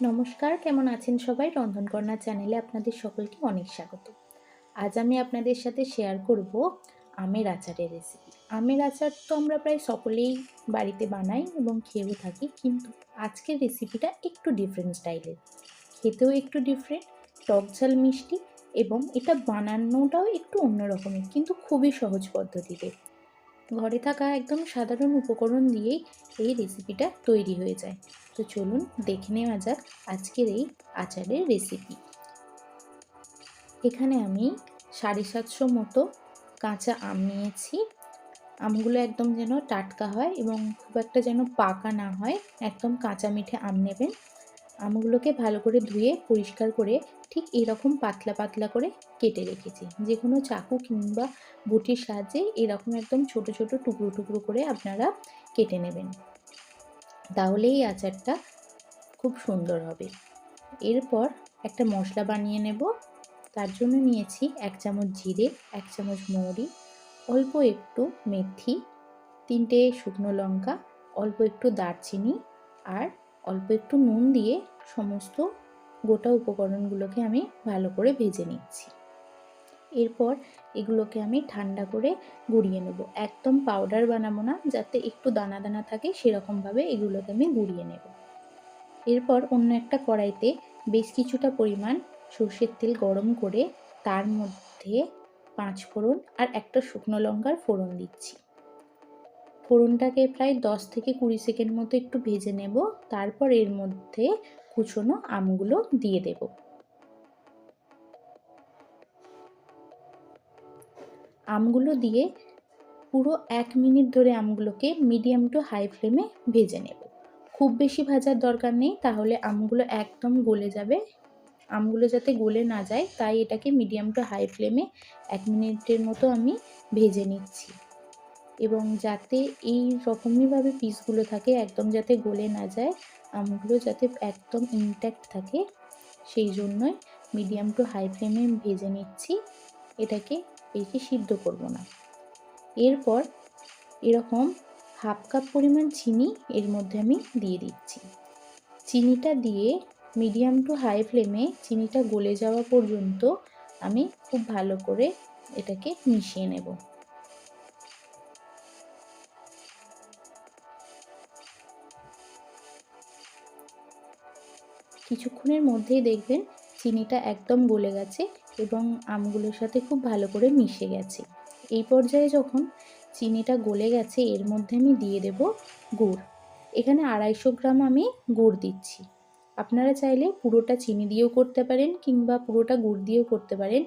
নমস্কার, কেমন আছেন সবাই? রন্ধনকর্ণা চ্যানেলে আপনাদের সকলকে অনেক স্বাগত। আজ আমি আপনাদের সাথে শেয়ার করব আমের আচারের রেসিপি। আমের আচার তো আমরা প্রায় সকলেই বাড়িতে বানাই এবং খেয়েও থাকি, কিন্তু আজকের রেসিপিটা একটু ডিফারেন্ট স্টাইলের। খেতেও একটু ডিফারেন্ট, টক ঝাল মিষ্টি, এবং এটা বানানোটাও একটু অন্য রকমের, কিন্তু খুবই সহজ পদ্ধতিতে। ঘরে থাকা একদম সাধারণ উপকরণ দিয়েই এই রেসিপিটা তৈরি হয়ে যায়। তো চলুন দেখে নেওয়া যাক আজকের এই আচারের রেসিপি। এখানে আমি 750 মতো কাঁচা আম নিয়েছি। আমগুলো একদম যেন টাটকা হয় এবং খুব একটা যেন পাকা না হয়, একদম কাঁচা মিঠে আম নেবেন। আমগুলোকে ভালো করে ধুয়ে পরিষ্কার করে ঠিক এরকম পাতলা পাতলা করে কেটে রেখেছি। যে কোনো চাকু কিংবা বটির সাহায্যে এরকম একদম ছোট ছোট টুকরো টুকরো করে আপনারা কেটে নেবেন, তাহলেই আচারটা খুব সুন্দর হবে। এরপর একটা মশলা বানিয়ে নেব। তার জন্য নিয়েছি 1 চামচ জিরে, 1 চামচ মৌরি, অল্প একটু মেথি, 3টে শুকনো লঙ্কা, অল্প একটু দারচিনি আর অল্প একটু নুন দিয়ে সমস্ত গোটা উপকরণগুলোকে আমি ভালো করে ভেজে নিচ্ছি। এরপর এগুলোকে আমি ঠান্ডা করে গুঁড়িয়ে নেব। একদম পাউডার বানাবো না, যাতে একটু দানা দানা থাকে সেরকমভাবে এগুলোকে আমি গুঁড়িয়ে নেব। এরপর অন্য একটা কড়াইতে বেশ কিছুটা পরিমাণ সর্ষের তেল গরম করে তার মধ্যে 5 ফোড়ন আর একটা শুকনো লঙ্কার ফোড়ন দিচ্ছি। ফোড়নটাকে প্রায় 10 থেকে 20 সেকেন্ড মতো একটু ভেজে নেব। তারপর এর মধ্যে কুচনো আমগুলো দিয়ে দেব। আমগুলো দিয়ে পুরো 1 মিনিট ধরে আমগুলোকে মিডিয়াম টু হাই ফ্লেমে ভেজে নেব। খুব বেশি ভাজার দরকার নেই, তাহলে আমগুলো একদম গলে যাবে। আমগুলো যাতে গলে না যায় তাই এটাকে মিডিয়াম টু হাই ফ্লেমে 1 মিনিটের মতো আমি ভেজে নিচ্ছি। এবং যাতে এই রকমইভাবে পিসগুলো থাকে, একদম যাতে গলে না যায়, আমগুলো যাতে একদম ইনট্যাক্ট থাকে, সেই জন্যই মিডিয়াম টু হাই ফ্লেমে ভেজে নিচ্ছি। এটাকে বেশি সিদ্ধ করব না। এরপর এরকম হাফ কাপ পরিমাণ চিনি এর মধ্যে আমি দিয়ে দিচ্ছি। চিনিটা দিয়ে মিডিয়াম টু হাই ফ্লেমে চিনিটা গলে যাওয়া পর্যন্ত আমি খুব ভালো করে এটাকে মিশিয়ে নেব। কিছুক্ষণের মধ্যেই দেখবেন চিনিটা একদম গলে গেছে এবং আমগুলোর সাথে খুব ভালো করে মিশে গেছে। এই পর্যায়ে যখন চিনিটা গলে গেছে, এর মধ্যে আমি দিয়ে দেব গুড়। এখানে 250 গ্রাম আমি গুড় দিচ্ছি। আপনারা চাইলে পুরোটা চিনি দিয়েও করতে পারেন কিংবা পুরোটা গুড় দিয়েও করতে পারেন,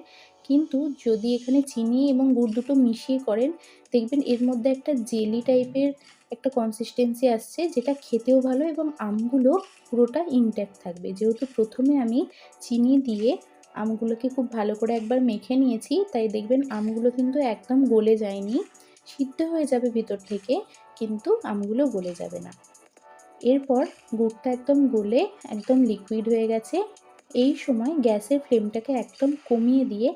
কিন্তু যদি এখানে চিনি এবং গুড় দুটো মিশিয়ে করেন, দেখবেন এর মধ্যে একটা জেলি টাইপের একটা কনসিস্টেন্সি আসছে, যেটা খেতেও ভালো এবং আমগুলো পুরোটা ইনট্যাক্ট থাকবে। যেহেতু প্রথমে আমি চিনি দিয়ে আমগুলোকে খুব ভালো করে একবার মেখে নিয়েছি, তাই দেখবেন আমগুলো কিন্তু একদম গলে যায়নি। সিদ্ধ হয়ে যাবে ভিতর থেকে, কিন্তু আমগুলো গলে যাবে না। এরপর গুড়টা একদম গলে একদম লিকুইড হয়ে গেছে। এই সময় গ্যাসের ফ্লেমটাকে একদম কমিয়ে দিয়ে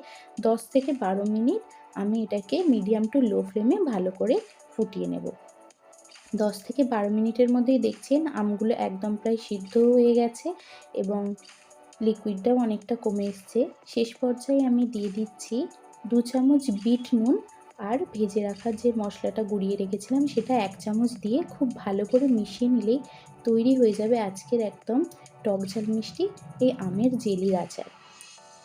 10 থেকে 12 মিনিট আমি এটাকে মিডিয়াম টু লো ফ্লেমে ভালো করে ফুটিয়ে নেব। 10 থেকে 12 মিনিটের মধ্যেই দেখছেন আমগুলো একদম প্রায় সিদ্ধ হয়ে গেছে এবং লিকুইডটাও অনেকটা কমে এসছে। শেষ পর্যায়ে আমি দিয়ে দিচ্ছি 2 চামচ বিট নুন আর ভেজে রাখা যে মশলাটা গুঁড়িয়ে রেখেছিলাম সেটা 1 চামচ দিয়ে খুব ভালো করে মিশিয়ে নিলেই তৈরি হয়ে যাবে আজকের একদম টক ঝাল মিষ্টি এই আমের জেলির আচার।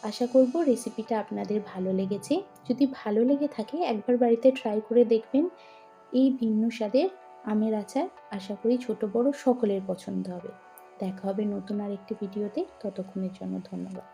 আশা করব রেসিপিটা আপনাদের ভালো লেগেছে। যদি ভালো লেগে থাকে একবার বাড়িতে ট্রাই করে দেখবেন। এই ভিন্ন স্বাদের আমের আচার আশা করি ছোট বড় সকলের পছন্দ হবে। দেখা হবে নতুন আরেকটি ভিডিওতে। ততক্ষণের জন্য ধন্যবাদ।